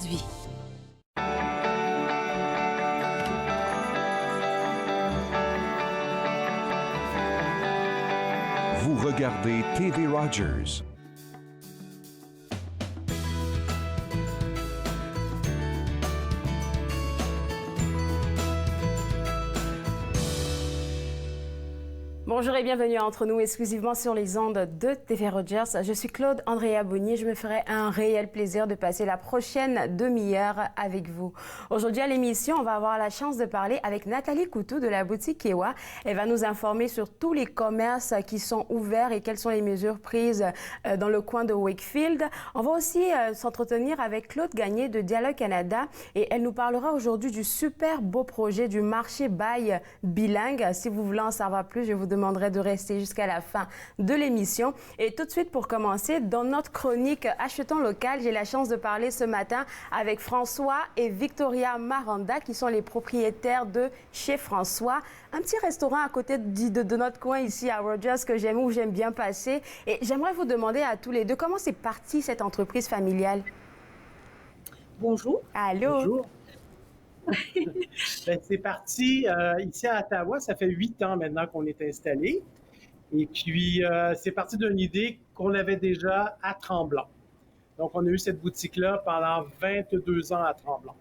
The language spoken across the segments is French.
vie. Vous regardez TV Rogers. Bonjour et bienvenue Entre nous, exclusivement sur les ondes de TV Rogers. Je suis Claude Andrea Bonnier. Je me ferai un réel plaisir de passer la prochaine demi-heure avec vous. Aujourd'hui à l'émission, on va avoir la chance de parler avec Nathalie Coutou de la boutique Kewa. Elle va nous informer sur tous les commerces qui sont ouverts et quelles sont les mesures prises dans le coin de Wakefield. On va aussi s'entretenir avec Claude Gagné de Dialogue Canada et elle nous parlera aujourd'hui du super beau projet du marché bail bilingue. Si vous voulez en savoir plus, je vous demanderai de rester jusqu'à la fin de l'émission. Et tout de suite, pour commencer, dans notre chronique Achetons local, j'ai la chance de parler ce matin avec François et Victoria Maranda, qui sont les propriétaires de Chez François, un petit restaurant à côté de notre coin ici à Rogers que j'aime, où j'aime bien passer. Et j'aimerais vous demander à tous les deux, comment c'est parti cette entreprise familiale? Bonjour. Allô? Bonjour. Ben, c'est parti ici à Ottawa, ça fait 8 ans maintenant qu'on est installé. Et puis, c'est parti d'une idée qu'on avait déjà à Tremblant. Donc, on a eu cette boutique-là pendant 22 ans à Tremblant.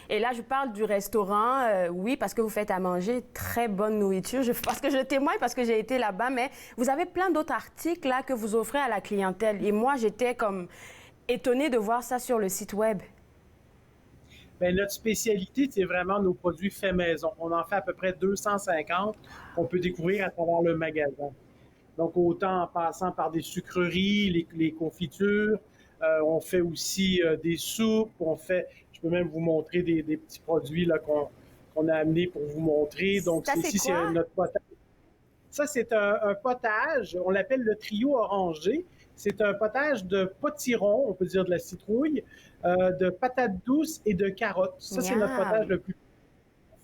Et là, je parle du restaurant, oui, parce que vous faites à manger très bonne nourriture. Parce que je témoigne, parce que j'ai été là-bas, mais vous avez plein d'autres articles là que vous offrez à la clientèle. Et moi, j'étais comme étonnée de voir ça sur le site web. Bien, notre spécialité, c'est vraiment nos produits faits maison. On en fait à peu près 250 qu'on peut découvrir à travers le magasin. Donc, autant en passant par des sucreries, les confitures, on fait aussi des soupes, je peux même vous montrer des petits produits là, qu'on a amenés pour vous montrer. Donc, ça, ici, c'est notre potage. Ça, c'est un potage, on l'appelle le trio orangé. C'est un potage de potiron, on peut dire de la citrouille, de patates douces et de carottes. Ça, c'est notre potage le plus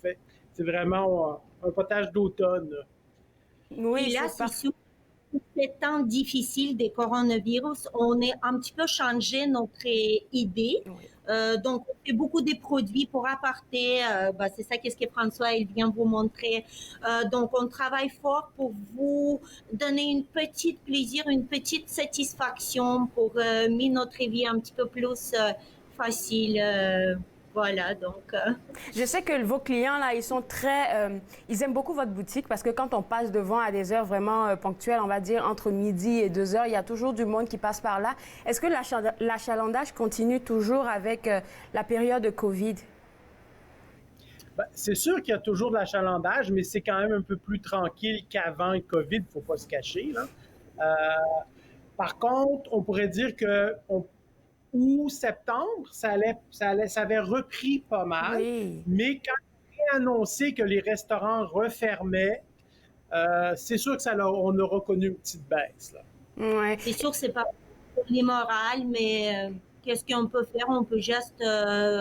fait. C'est vraiment un potage d'automne. Oui, et là, c'est sûr, ces temps difficiles des coronavirus, on a un petit peu changé notre idée. Oui. Donc, on fait beaucoup de produits pour apporter. C'est ça qu'est-ce que François il vient vous montrer. Donc, on travaille fort pour vous donner une petite plaisir, une petite satisfaction pour mettre notre vie un petit peu plus facile. Voilà, donc... Je sais que vos clients, là, ils sont ils aiment beaucoup votre boutique parce que quand on passe devant à des heures vraiment ponctuelles, on va dire entre midi et 2 heures, il y a toujours du monde qui passe par là. Est-ce que l'achalandage continue toujours avec la période de COVID? Ben, c'est sûr qu'il y a toujours de l'achalandage, mais c'est quand même un peu plus tranquille qu'avant le COVID, il ne faut pas se cacher, là. Par contre, on pourrait dire que août, septembre, ça avait repris pas mal. Oui. Mais quand on a annoncé que les restaurants refermaient, c'est sûr que on a reconnu une petite baisse. Là. Ouais. C'est sûr que c'est pas l'immoral, mais qu'est-ce qu'on peut faire? On peut juste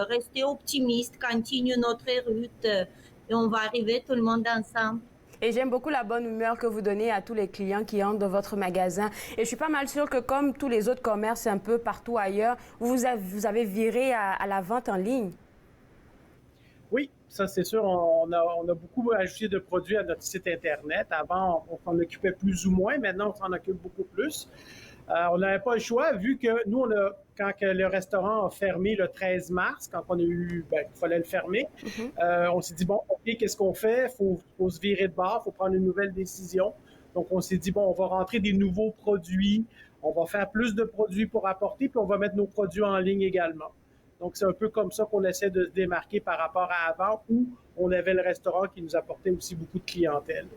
rester optimiste, continuer notre route et on va arriver tout le monde ensemble. Et j'aime beaucoup la bonne humeur que vous donnez à tous les clients qui entrent dans votre magasin. Et je suis pas mal sûre que comme tous les autres commerces un peu partout ailleurs, vous avez viré à la vente en ligne. Oui, ça c'est sûr. On a beaucoup ajouté de produits à notre site Internet. Avant, on s'en occupait plus ou moins. Maintenant, on s'en occupe beaucoup plus. On n'avait pas le choix, vu que nous, quand le restaurant a fermé le 13 mars, quand on a il fallait le fermer, on s'est dit, bon, OK, qu'est-ce qu'on fait? Faut se virer de bord, faut prendre une nouvelle décision. Donc, on s'est dit, bon, on va rentrer des nouveaux produits, on va faire plus de produits pour apporter, puis on va mettre nos produits en ligne également. Donc, c'est un peu comme ça qu'on essaie de se démarquer par rapport à avant, où on avait le restaurant qui nous apportait aussi beaucoup de clientèle.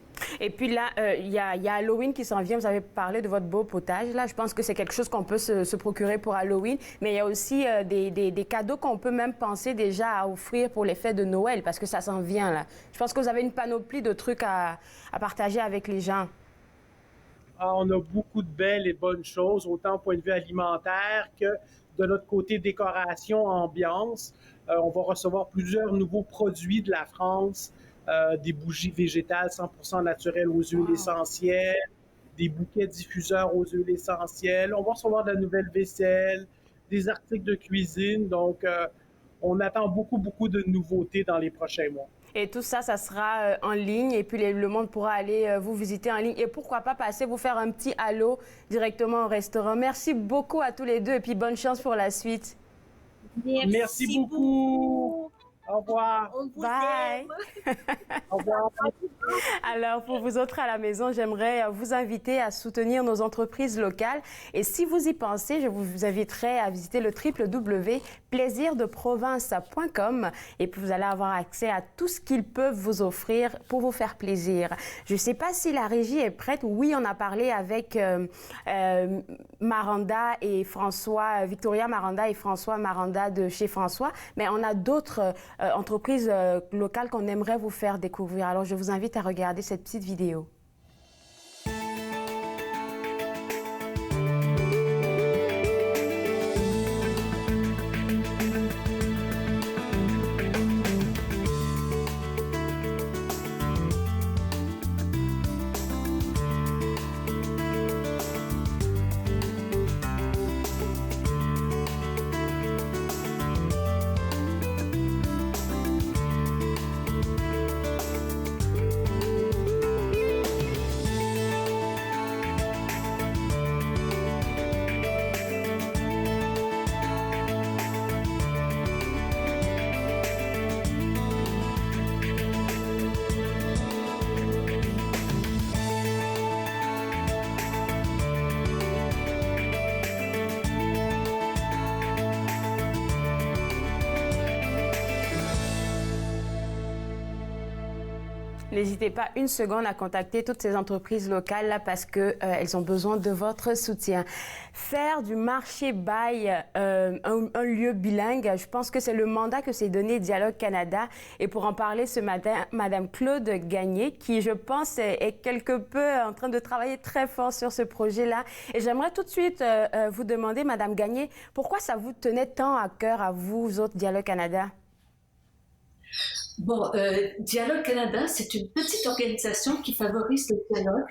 Et puis là, il y a Halloween qui s'en vient. Vous avez parlé de votre beau potage. Là, je pense que c'est quelque chose qu'on peut se procurer pour Halloween. Mais il y a aussi des cadeaux qu'on peut même penser déjà à offrir pour les fêtes de Noël, parce que ça s'en vient, là. Je pense que vous avez une panoplie de trucs à partager avec les gens. Ah, on a beaucoup de belles et bonnes choses, autant au point de vue alimentaire que de notre côté décoration, ambiance. On va recevoir plusieurs nouveaux produits de la France, des bougies végétales 100% naturelles aux huiles essentielles, des bouquets diffuseurs aux huiles essentielles. On va recevoir de la nouvelle vaisselle, des articles de cuisine. Donc, on attend beaucoup de nouveautés dans les prochains mois. Et tout ça, ça sera en ligne et puis le monde pourra aller vous visiter en ligne et pourquoi pas passer vous faire un petit halo directement au restaurant. Merci beaucoup à tous les deux et puis bonne chance pour la suite. Merci beaucoup. Au revoir. On vous Bye. aime. Au revoir. Alors, pour vous autres à la maison, j'aimerais vous inviter à soutenir nos entreprises locales. Et si vous y pensez, je vous inviterai à visiter le www.plaisirdeprovince.com et puis vous allez avoir accès à tout ce qu'ils peuvent vous offrir pour vous faire plaisir. Je ne sais pas si la régie est prête. Oui, on a parlé avec Maranda et François, Victoria Maranda et François Maranda de chez François, mais on a d'autres entreprises locales qu'on aimerait vous faire découvrir. Alors, je vous invite à regarder cette petite vidéo. N'hésitez pas une seconde à contacter toutes ces entreprises locales là parce que elles ont besoin de votre soutien. Faire du marché bail un lieu bilingue, je pense que c'est le mandat que s'est donné Dialogue Canada. Et pour en parler ce matin, Madame Claude Gagné, qui je pense est quelque peu en train de travailler très fort sur ce projet-là. Et j'aimerais tout de suite vous demander, Madame Gagné, pourquoi ça vous tenait tant à cœur à vous autres Dialogue Canada? Bon, Dialogue Canada, c'est une petite organisation qui favorise le dialogue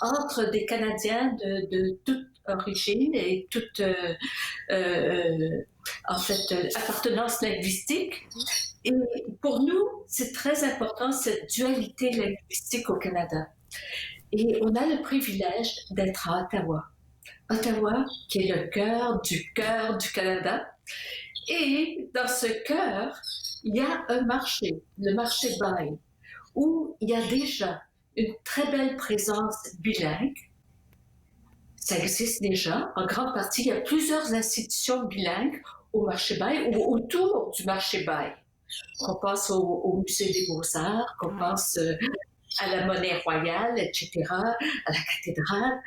entre des Canadiens de toute origine et toute appartenance linguistique. Et pour nous, c'est très important cette dualité linguistique au Canada. Et on a le privilège d'être à Ottawa. Ottawa, qui est le cœur du Canada. Et dans ce cœur, il y a un marché, le marché bail, où il y a déjà une très belle présence bilingue. Ça existe déjà. En grande partie, il y a plusieurs institutions bilingues au marché bail ou autour du marché bail. Qu'on pense au Musée des Beaux-Arts, qu'on pense à la Monnaie Royale, etc., à la cathédrale.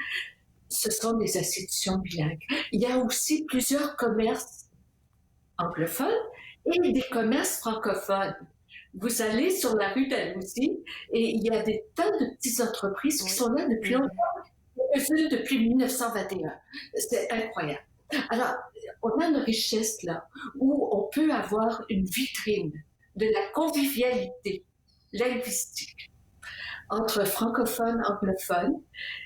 Ce sont des institutions bilingues. Il y a aussi plusieurs commerces anglophones et des commerces francophones. Vous allez sur la rue d'Alousie et il y a des tas de petites entreprises qui sont là depuis longtemps, depuis 1921. C'est incroyable. Alors, on a une richesse là où on peut avoir une vitrine de la convivialité linguistique entre francophones et anglophones.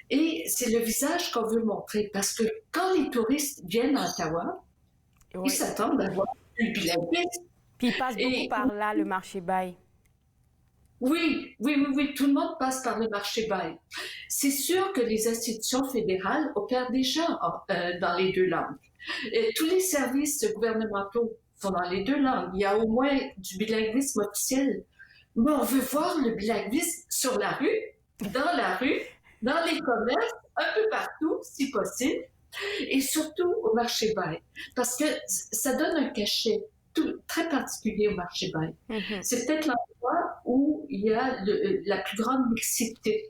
Et c'est le visage qu'on veut montrer parce que quand les touristes viennent à Ottawa, ils s'attendent à voir du bilinguisme. Puis il passe beaucoup par là, le marché bail. Oui, tout le monde passe par le marché bail. C'est sûr que les institutions fédérales opèrent déjà dans les deux langues. Et tous les services gouvernementaux sont dans les deux langues. Il y a au moins du bilinguisme officiel. Mais on veut voir le bilinguisme sur la rue, dans les commerces, un peu partout, si possible, et surtout au marché bail. Parce que ça donne un cachet très particulier au marché bail. C'est peut-être l'endroit où il y a la plus grande mixité,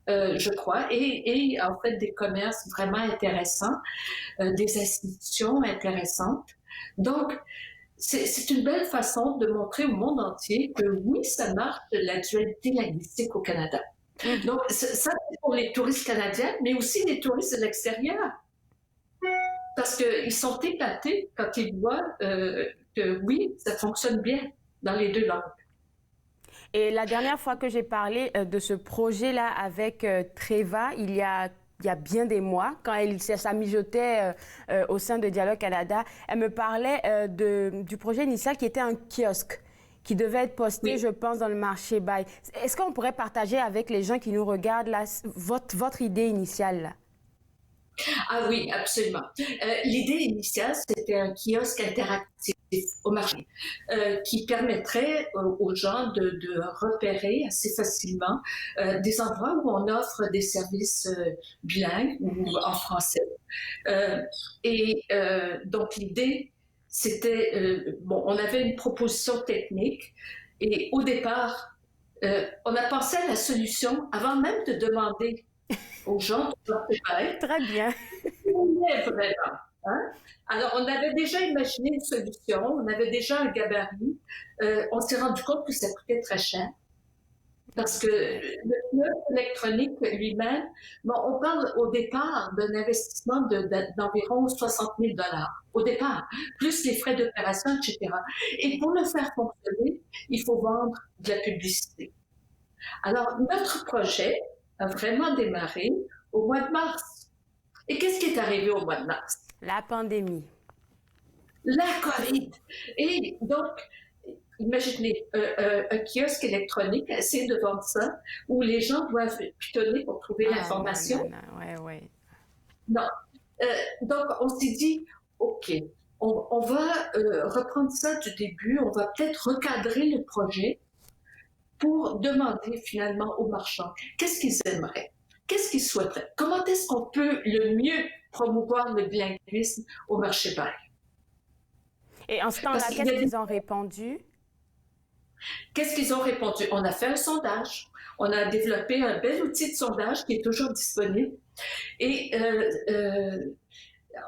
je crois, et en fait des commerces vraiment intéressants, des institutions intéressantes. Donc, c'est une belle façon de montrer au monde entier que oui, ça marche la dualité linguistique au Canada. Donc, ça c'est pour les touristes canadiens, mais aussi les touristes de l'extérieur. Parce qu'ils sont épatés quand ils voient que oui, ça fonctionne bien dans les deux langues. Et la dernière fois que j'ai parlé de ce projet-là avec Treva, il y a il y a bien des mois, quand ça mijotait au sein de Dialogue Canada. Elle me parlait du projet initial qui était un kiosque qui devait être posté, je pense, dans le marché Bail. Est-ce qu'on pourrait partager avec les gens qui nous regardent là, votre idée initiale là? Ah oui, absolument. L'idée initiale, c'était un kiosque interactif au marché qui permettrait aux gens de repérer assez facilement des endroits où on offre des services bilingues ou en français. Donc l'idée, c'était, on avait une proposition technique et au départ, on a pensé à la solution avant même de demander aux gens de leur préparer. Très bien. Vraiment. Hein? Alors, on avait déjà imaginé une solution, on avait déjà un gabarit. On s'est rendu compte que ça coûtait très cher. Parce que le kiosque électronique lui-même, on parle au départ d'un investissement d'environ 60 000 $ au départ, plus les frais d'opération, etc. Et pour le faire fonctionner, il faut vendre de la publicité. Alors, notre projet a vraiment démarré au mois de mars. Et qu'est-ce qui est arrivé au mois de mars? La pandémie. La COVID. Et donc, imaginez un kiosque électronique, essayer de vendre ça, où les gens doivent pitonner pour trouver l'information. Non. Donc, on s'est dit, OK, on va reprendre ça du début, on va peut-être recadrer le projet pour demander finalement aux marchands qu'est-ce qu'ils aimeraient, qu'est-ce qu'ils souhaiteraient, comment est-ce qu'on peut le mieux promouvoir le bilinguisme au marché Bail. Et en ce temps-là, qu'est-ce qu'ils ont répondu? Qu'est-ce qu'ils ont répondu? On a fait un sondage, on a développé un bel outil de sondage qui est toujours disponible et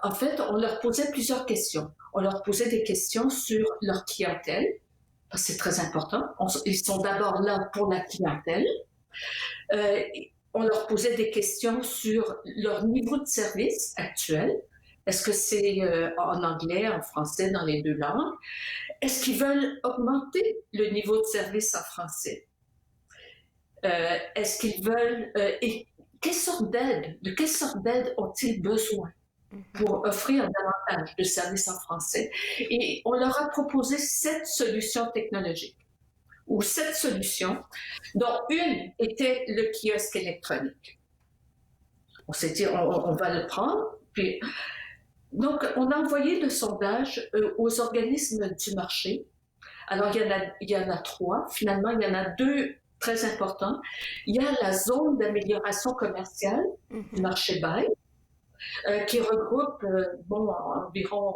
en fait, on leur posait plusieurs questions. On leur posait des questions sur leur clientèle, parce que c'est très important. Ils sont d'abord là pour la clientèle. On leur posait des questions sur leur niveau de service actuel. Est-ce que c'est en anglais, en français, dans les deux langues? Est-ce qu'ils veulent augmenter le niveau de service en français? Est-ce qu'ils veulent... et quelle sorte d'aide ont-ils besoin pour offrir davantage de services en français? Et on leur a proposé 7 solutions technologiques, ou 7 solutions, dont une était le kiosque électronique. On s'est dit, on va le prendre, puis... Donc, on a envoyé le sondage aux organismes du marché. Alors, il y en a 3. Finalement, il y en a 2 très importants. Il y a la zone d'amélioration commerciale du marché Bail, qui regroupe environ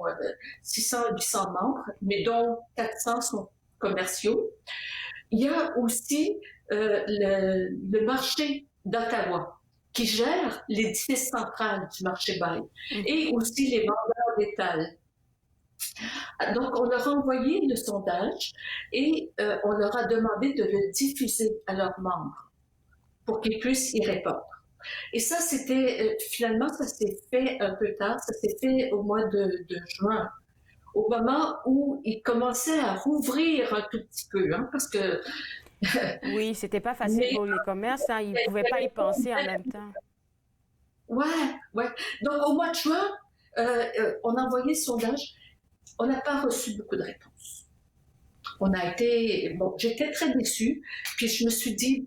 600-800 membres, mais dont 400 sont commerciaux. Il y a aussi le marché d'Ottawa, qui gère l'édifice central du marché Bail, et aussi les vendeurs d'étal. Donc, on leur a envoyé le sondage et on leur a demandé de le diffuser à leurs membres pour qu'ils puissent y répondre. Et ça, c'était, finalement, ça s'est fait un peu tard, ça s'est fait au mois de juin, au moment où ils commençaient à rouvrir un tout petit peu, hein, parce que oui, c'était pas facile pour les commerces, hein, ils ne pouvaient pas y penser en même temps. Ouais. Donc, au mois de juin, on a envoyé le sondage. On n'a pas reçu beaucoup de réponses. J'étais très déçue. Puis je me suis dit,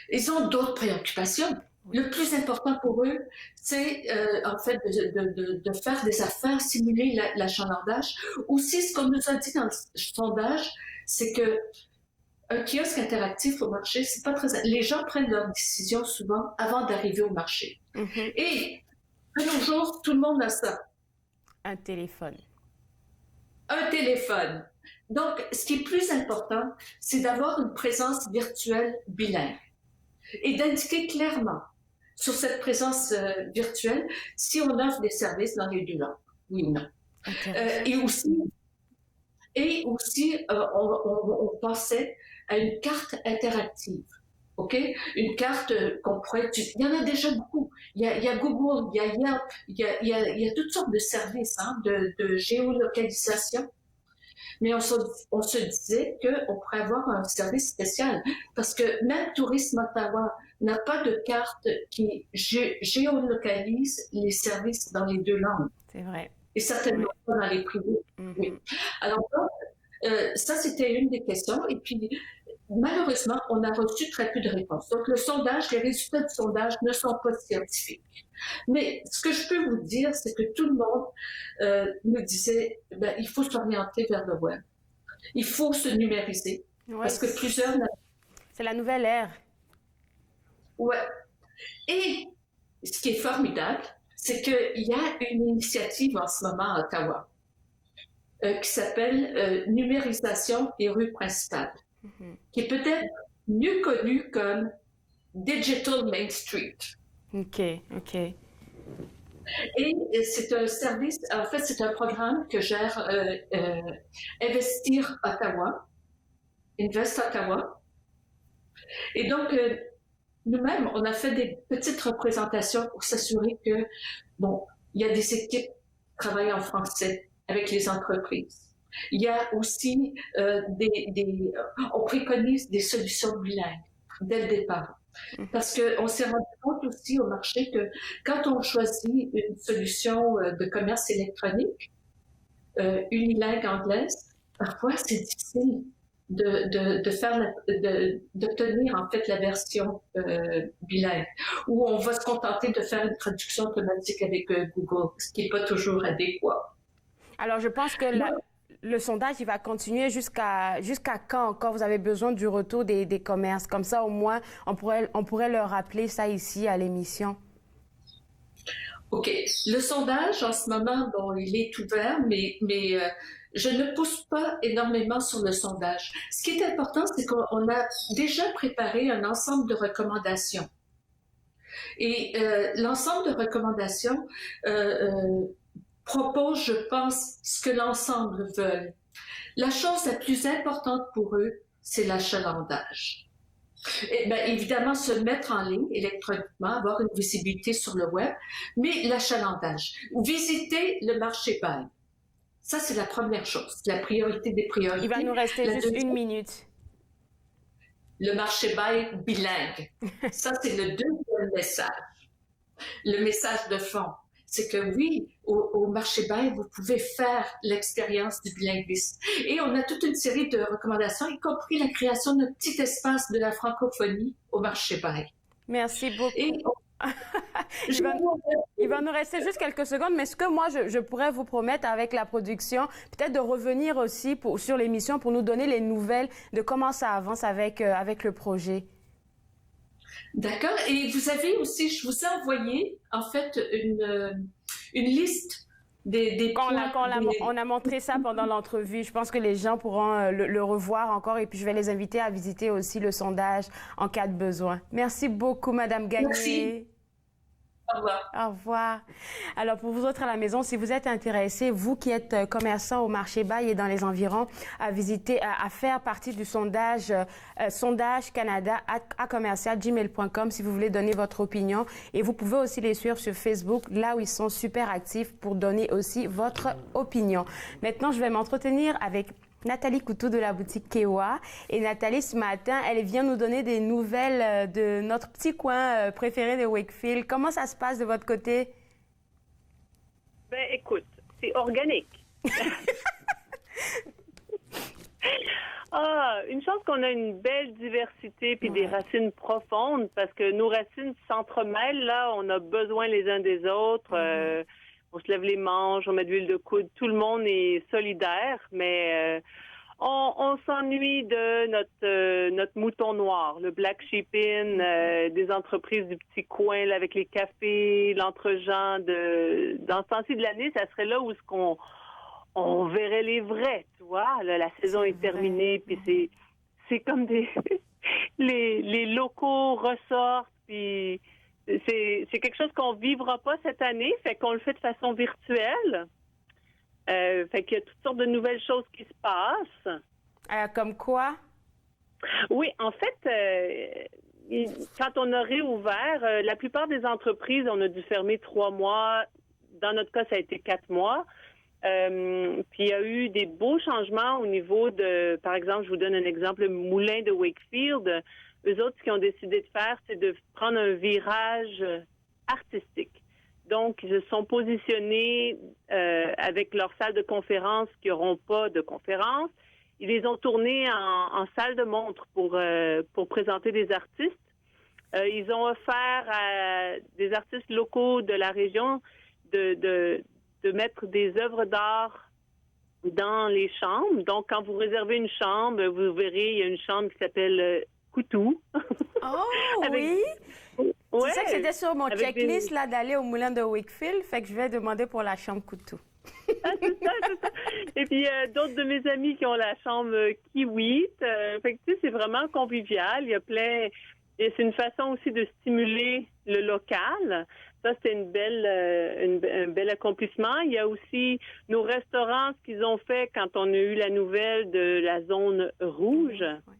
ils ont d'autres préoccupations. Le plus important pour eux, c'est en fait de faire des affaires, simuler l'achalandage. Aussi, ce qu'on nous a dit dans le sondage, c'est que un kiosque interactif au marché, c'est pas très... Les gens prennent leurs décisions souvent avant d'arriver au marché. Et de nos jours, tout le monde a ça. Un téléphone. Un téléphone. Donc, ce qui est plus important, c'est d'avoir une présence virtuelle bilingue et d'indiquer clairement sur cette présence virtuelle si on offre des services dans les deux langues, oui ou non. Et aussi, on pensait à une carte interactive, OK? Une carte qu'on pourrait utiliser. Il y en a déjà beaucoup. Il y a Google, il y a Yelp, il y a toutes sortes de services de géolocalisation. Mais on se disait qu'on pourrait avoir un service spécial parce que même Tourisme Ottawa n'a pas de carte qui géolocalise les services dans les deux langues. C'est vrai. Et certainement pas dans les privés. Oui. Alors ça, c'était une des questions. Et puis, malheureusement, on a reçu très peu de réponses. Donc, les résultats du sondage ne sont pas scientifiques. Mais ce que je peux vous dire, c'est que tout le monde nous disait, il faut s'orienter vers le web. Il faut se numériser. Ouais, parce que plusieurs... C'est la nouvelle ère. Ouais. Et ce qui est formidable, c'est qu'il y a une initiative en ce moment à Ottawa qui s'appelle Numérisation des rues principales, qui est peut-être mieux connue comme Digital Main Street. OK. Et c'est un service, en fait, c'est un programme que gère Investir Ottawa, Invest Ottawa. Et donc, nous-mêmes, on a fait des petites représentations pour s'assurer que, il y a des équipes qui travaillent en français avec les entreprises. Il y a aussi on préconise des solutions bilingues dès le départ. Parce qu'on s'est rendu compte aussi au marché que quand on choisit une solution de commerce électronique, unilingue anglaise, parfois c'est difficile d'obtenir en fait la version bilingue, où on va se contenter de faire une traduction automatique avec Google, ce qui n'est pas toujours adéquat. Alors, je pense que le sondage, il va continuer jusqu'à quand encore vous avez besoin du retour des commerces. Comme ça, au moins, on pourrait leur rappeler ça ici à l'émission. OK. Le sondage, en ce moment, il est ouvert, mais je ne pousse pas énormément sur le sondage. Ce qui est important, c'est qu'on a déjà préparé un ensemble de recommandations. Et l'ensemble de recommandations propose, je pense, ce que l'ensemble veut. La chose la plus importante pour eux, c'est l'achalandage. Et évidemment, se mettre en ligne électroniquement, avoir une visibilité sur le web, mais l'achalandage. Visiter le marché bail. Ça, c'est la première chose, la priorité des priorités. Il va nous rester juste une minute. Le marché bail bilingue. Ça, c'est le deuxième message. Le message de fond, c'est que oui, au marché bail, vous pouvez faire l'expérience du bilinguisme. Et on a toute une série de recommandations, y compris la création d'un petit espace de la francophonie au marché bail. Merci beaucoup. Il va nous rester juste quelques secondes, mais ce que moi, je pourrais vous promettre avec la production, peut-être de revenir aussi sur l'émission pour nous donner les nouvelles de comment ça avance avec le projet. D'accord. Et vous avez aussi, je vous ai envoyé, en fait, une liste des points. On a montré ça pendant l'entrevue. Je pense que les gens pourront le revoir encore et puis je vais les inviter à visiter aussi le sondage en cas de besoin. Merci beaucoup, Madame Gagné. Merci. Au revoir. Au revoir. Alors, pour vous autres à la maison, si vous êtes intéressés, vous qui êtes commerçant au marché bail et dans les environs, à faire partie du sondage sondagecanada@commercial@gmail.com si vous voulez donner votre opinion. Et vous pouvez aussi les suivre sur Facebook, là où ils sont super actifs pour donner aussi votre opinion. Maintenant, je vais m'entretenir avec Nathalie Couteau de la boutique Kewa. Et Nathalie, ce matin, elle vient nous donner des nouvelles de notre petit coin préféré de Wakefield. Comment ça se passe de votre côté? Écoute, c'est organique. Une chance qu'on a une belle diversité puis des racines profondes parce que nos racines s'entremêlent, là. On a besoin les uns des autres. On se lève les manches, on met de l'huile de coude. Tout le monde est solidaire, mais on s'ennuie de notre mouton noir, le black sheep in, des entreprises du petit coin là, avec les cafés, l'entre-gens. Dans ce temps-ci de l'année, ça serait là où on verrait les vrais, tu vois. Là, la saison est terminée, puis c'est comme les locaux ressortent, puis c'est quelque chose qu'on vivra pas cette année, fait qu'on le fait de façon virtuelle. Fait qu'il y a toutes sortes de nouvelles choses qui se passent. Comme quoi? Oui, en fait, quand on a réouvert, la plupart des entreprises, on a dû fermer 3 mois. Dans notre cas, ça a été 4 mois. Puis il y a eu des beaux changements au niveau de, par exemple, je vous donne un exemple, le moulin de Wakefield. Eux autres, ce qu'ils ont décidé de faire, c'est de prendre un virage artistique. Donc, ils se sont positionnés avec leur salle de conférence qui n'auront pas de conférence. Ils les ont tournés en salle de montre pour présenter des artistes. Ils ont offert à des artistes locaux de la région de mettre des œuvres d'art dans les chambres. Donc, quand vous réservez une chambre, vous verrez, il y a une chambre qui s'appelle Coutou. Oh, oui! Ouais, tu sais que c'était sur mon checklist là, d'aller au moulin de Wakefield, fait que je vais demander pour la chambre Coutou. Ah, c'est ça. Et puis, d'autres de mes amis qui ont la chambre Kiwi. Fait que, tu sais, c'est vraiment convivial. Il y a plein... Et c'est une façon aussi de stimuler le local. Ça, c'était un bel accomplissement. Il y a aussi nos restaurants, ce qu'ils ont fait quand on a eu la nouvelle de la zone rouge. Oui.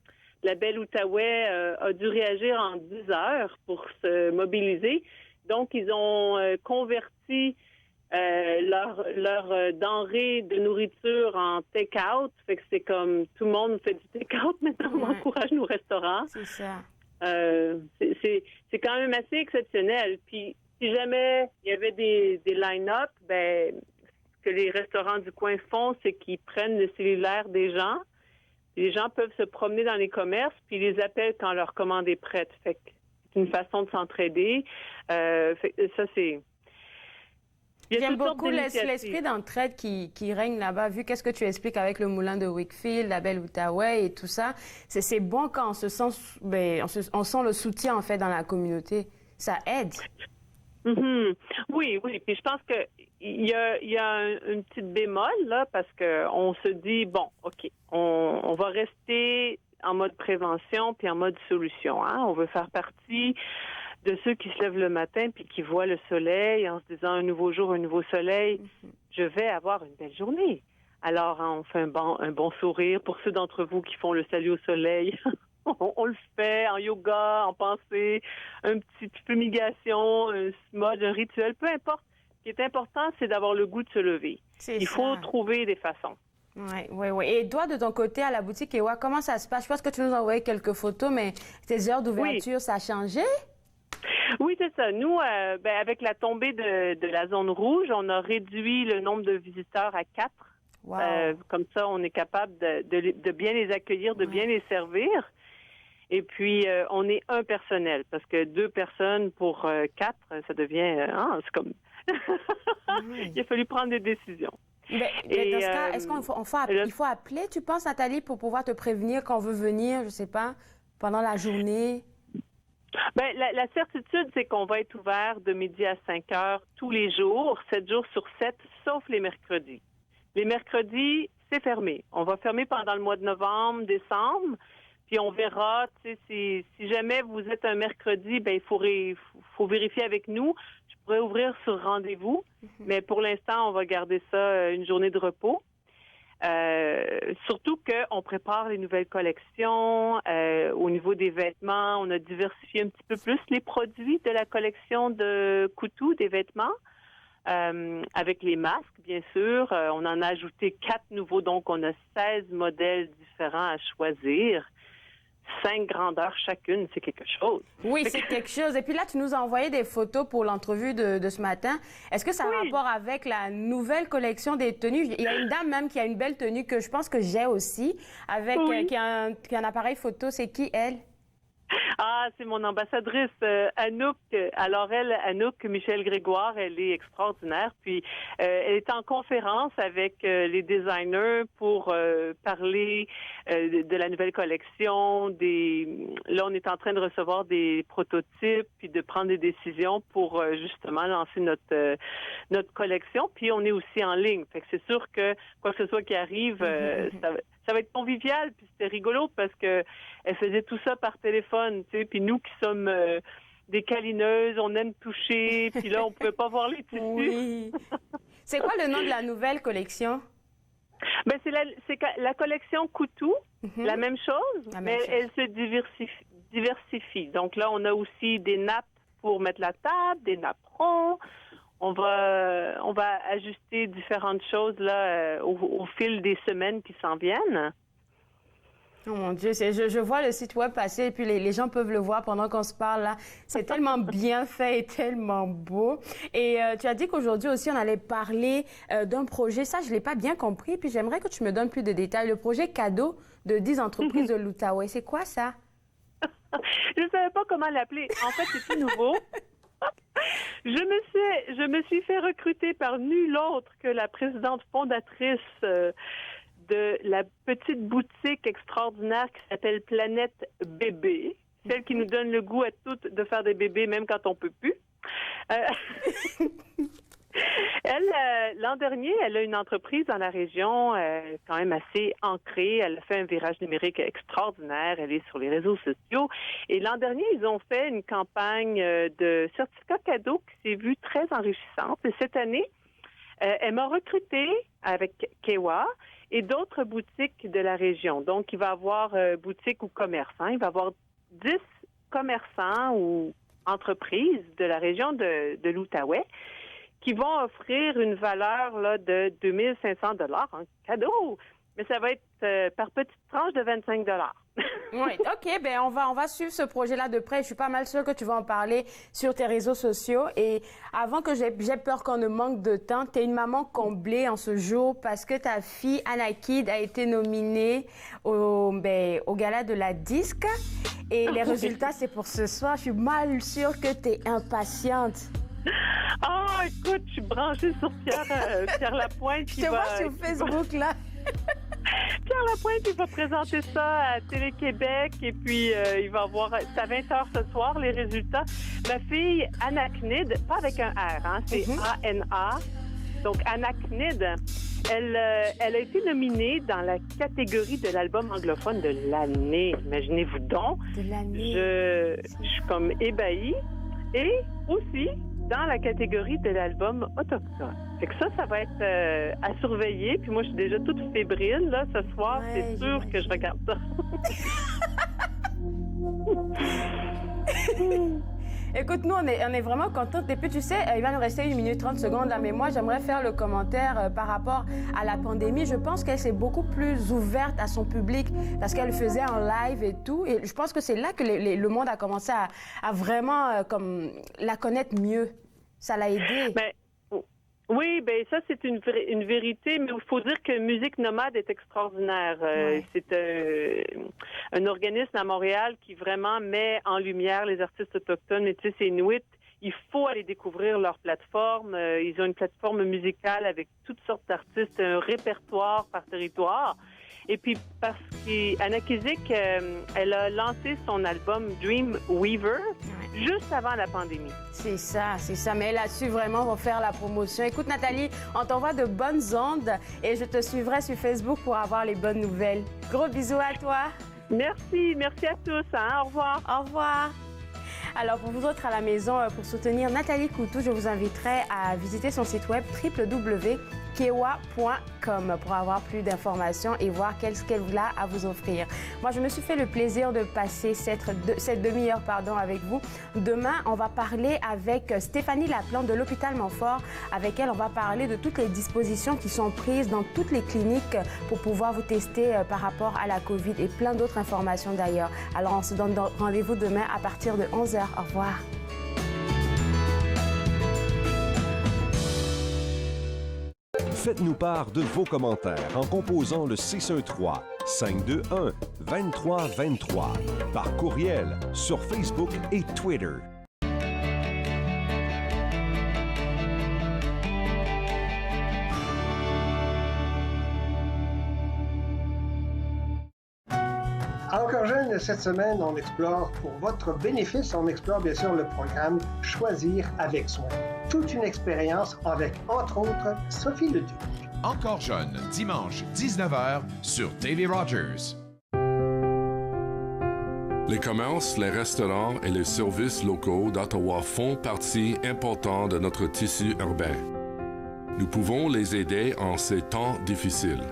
La Belle Outaouais a dû réagir en 10 heures pour se mobiliser. Donc, ils ont converti leur denrées de nourriture en take-out. Fait que c'est comme tout le monde fait du take-out maintenant. On encourage nos restaurants. C'est ça. C'est quand même assez exceptionnel. Puis, si jamais il y avait des line-up, ben, ce que les restaurants du coin font, c'est qu'ils prennent le cellulaire des gens. Les gens peuvent se promener dans les commerces, puis ils les appellent quand leur commande est prête. Fait que c'est une façon de s'entraider. Ça, c'est... J'aime beaucoup l'esprit d'entraide qui règne là-bas, vu qu'est-ce que tu expliques avec le moulin de Wakefield, la Belle Outaouais et tout ça. C'est bon quand on se sent, on sent le soutien, en fait, dans la communauté. Ça aide. Mm-hmm. Oui. Puis je pense qu'il y a une petite bémol, là, parce qu'on se dit, bon, OK, on va rester en mode prévention puis en mode solution. Hein? On veut faire partie de ceux qui se lèvent le matin puis qui voient le soleil en se disant un nouveau jour, un nouveau soleil, je vais avoir une belle journée. Alors, on fait un bon sourire pour ceux d'entre vous qui font le salut au soleil. On le fait en yoga, en pensée, une petite fumigation, un mode, un rituel, peu importe. Ce qui est important, c'est d'avoir le goût de se lever. Il faut trouver des façons. Oui. Et toi, de ton côté, à la boutique Ewa, comment ça se passe? Je pense que tu nous as envoyé quelques photos, mais tes heures d'ouverture, ça a changé? Oui, c'est ça. Nous, avec la tombée de la zone rouge, on a réduit le nombre de visiteurs à 4. Wow. Comme ça, on est capable de bien les accueillir, de bien les servir. Et puis, on est un personnel, parce que 2 personnes pour 4, ça devient... c'est comme... Il a fallu prendre des décisions. Mais dans ce cas, est-ce qu'il faut appeler, tu penses, Nathalie, pour pouvoir te prévenir quand on veut venir, je ne sais pas, pendant la journée? Ben, la certitude, c'est qu'on va être ouvert de midi à 5 heures tous les jours, 7 jours sur 7, sauf les mercredis. Les mercredis, c'est fermé. On va fermer pendant le mois de novembre, décembre, puis on verra, tu sais, si jamais vous êtes un mercredi, ben il faut vérifier avec nous. Je pourrais ouvrir sur rendez-vous, mais pour l'instant, on va garder ça une journée de repos. Surtout qu'on prépare les nouvelles collections. Au niveau des vêtements, on a diversifié un petit peu plus les produits de la collection de Coutou, des vêtements. Avec les masques, bien sûr. On en a ajouté 4 nouveaux, donc on a 16 modèles différents à choisir. 5 grandeurs chacune, c'est quelque chose. Oui, c'est quelque chose. Et puis là, tu nous as envoyé des photos pour l'entrevue de ce matin. Est-ce que ça a rapport avec la nouvelle collection des tenues? Il y a une dame même qui a une belle tenue que je pense que j'ai aussi, avec qui a un appareil photo. C'est qui, elle? Ah, c'est mon ambassadrice, Anouk. Alors elle, Anouk Michel Grégoire, elle est extraordinaire. Puis elle est en conférence avec les designers pour parler de la nouvelle collection. Là, on est en train de recevoir des prototypes puis de prendre des décisions pour justement lancer notre collection. Puis on est aussi en ligne. Fait que c'est sûr que quoi que ce soit qui arrive, ça va être convivial, puis c'était rigolo parce que elle faisait tout ça par téléphone, tu sais, puis nous qui sommes des câlineuses, on aime toucher, puis là, on pouvait pas voir les tissus. Oui. C'est quoi le nom de la nouvelle collection? Ben, c'est la collection Coutou, la même chose, mais elle se diversifie. Donc là, on a aussi des nappes pour mettre la table, des napperons. on va ajuster différentes choses là au fil des semaines qui s'en viennent. Oh mon Dieu, je vois le site web passer et puis les gens peuvent le voir pendant qu'on se parle là. C'est tellement bien fait et tellement beau. Et tu as dit qu'aujourd'hui aussi, on allait parler d'un projet. Ça, je ne l'ai pas bien compris. Puis j'aimerais que tu me donnes plus de détails. Le projet cadeau de 10 entreprises de l'Outaouais. C'est quoi ça? Je ne savais pas comment l'appeler. En fait, c'est tout nouveau. Je me suis fait recruter par nul autre que la présidente fondatrice de la petite boutique extraordinaire qui s'appelle Planète Bébé, celle qui nous donne le goût à toutes de faire des bébés même quand on peut plus. L'an dernier, elle a une entreprise dans la région quand même assez ancrée. Elle a fait un virage numérique extraordinaire. Elle est sur les réseaux sociaux. Et l'an dernier, ils ont fait une campagne de certificats cadeaux qui s'est vue très enrichissante. Et cette année, elle m'a recrutée avec Kewa et d'autres boutiques de la région. Donc, il va y avoir boutiques ou commerçants. Il va y avoir 10 commerçants ou entreprises de la région de l'Outaouais qui vont offrir une valeur là, de 2500 $ en cadeau. Mais ça va être par petites tranches de 25 $. Oui, OK. Ben on va suivre ce projet-là de près. Je suis pas mal sûre que tu vas en parler sur tes réseaux sociaux. Et avant que j'ai peur qu'on ne manque de temps, tu es une maman comblée en ce jour parce que ta fille, Anakid, a été nominée au gala de la disque. Et les résultats, c'est pour ce soir. Je suis mal sûre que tu es impatiente. Ah, écoute, je suis branchée sur Pierre Lapointe. Je te vois sur Facebook, là. Pierre Lapointe, il va présenter ça à Télé-Québec et puis il va avoir, c'est à 20h ce soir, les résultats. Ma fille, Anaknid, pas avec un R, hein, c'est A-N-A. Donc, Anaknid, elle a été nominée dans la catégorie de l'album anglophone de l'année. Imaginez-vous donc. De l'année. Je suis comme ébahie. Et aussi dans la catégorie de l'album autochtone. Fait que ça va être à surveiller. Puis moi, je suis déjà toute fébrile. Là, ce soir, ouais, c'est sûr que je regarde ça. Écoute, nous, on est vraiment contents. Et puis, tu sais, il va nous rester 1 minute 30 secondes là, mais moi, j'aimerais faire le commentaire par rapport à la pandémie. Je pense qu'elle s'est beaucoup plus ouverte à son public parce qu'elle faisait en live et tout. Et je pense que c'est là que le monde a commencé à vraiment comme la connaître mieux. Ça l'a aidé. Oui, ben ça, c'est une vérité, mais il faut dire que Musique Nomade est extraordinaire. Ouais. C'est un organisme à Montréal qui vraiment met en lumière les artistes autochtones, métis et inuits. Il faut aller découvrir leur plateforme. Ils ont une plateforme musicale avec toutes sortes d'artistes, un répertoire par territoire. Et puis, parce qu'Anakizik, elle a lancé son album Dream Weaver juste avant la pandémie. C'est ça. Mais là-dessus, vraiment, on va faire la promotion. Écoute, Nathalie, on t'envoie de bonnes ondes et je te suivrai sur Facebook pour avoir les bonnes nouvelles. Gros bisous à toi. Merci à tous. Hein? Au revoir. Au revoir. Alors, pour vous autres à la maison, pour soutenir Nathalie Coutu, je vous inviterai à visiter son site web www.kewa.com pour avoir plus d'informations et voir ce qu'elle a à vous offrir. Moi, je me suis fait le plaisir de passer cette demi-heure avec vous. Demain, on va parler avec Stéphanie Laplante de l'hôpital Montfort. Avec elle, on va parler de toutes les dispositions qui sont prises dans toutes les cliniques pour pouvoir vous tester par rapport à la COVID et plein d'autres informations d'ailleurs. Alors, on se donne rendez-vous demain à partir de 11h. Au revoir. Faites-nous part de vos commentaires en composant le 613-521-2323 par courriel sur Facebook et Twitter. Encore jeune, cette semaine, on explore pour votre bénéfice, on explore bien sûr le programme Choisir avec soin. Toute une expérience avec, entre autres, Sophie Leduc. Encore jeune, dimanche 19h sur TV Rogers. Les commerces, les restaurants et les services locaux d'Ottawa font partie importante de notre tissu urbain. Nous pouvons les aider en ces temps difficiles.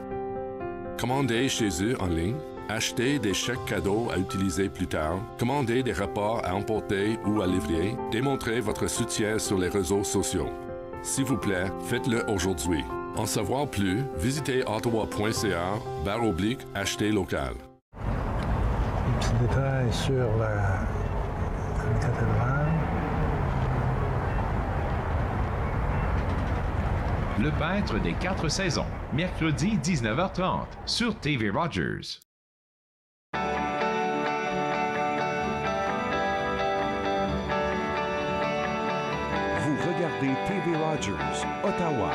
Commandez chez eux en ligne, achetez des chèques cadeaux à utiliser plus tard, commandez des repas à emporter ou à livrer, démontrez votre soutien sur les réseaux sociaux. S'il vous plaît, faites-le aujourd'hui. En savoir plus, visitez ottawa.ca/acheter local. Un petit détail sur la cathédrale. Le peintre des 4 saisons, mercredi 19h30 sur TV Rogers. Vous regardez TV Rogers, Ottawa.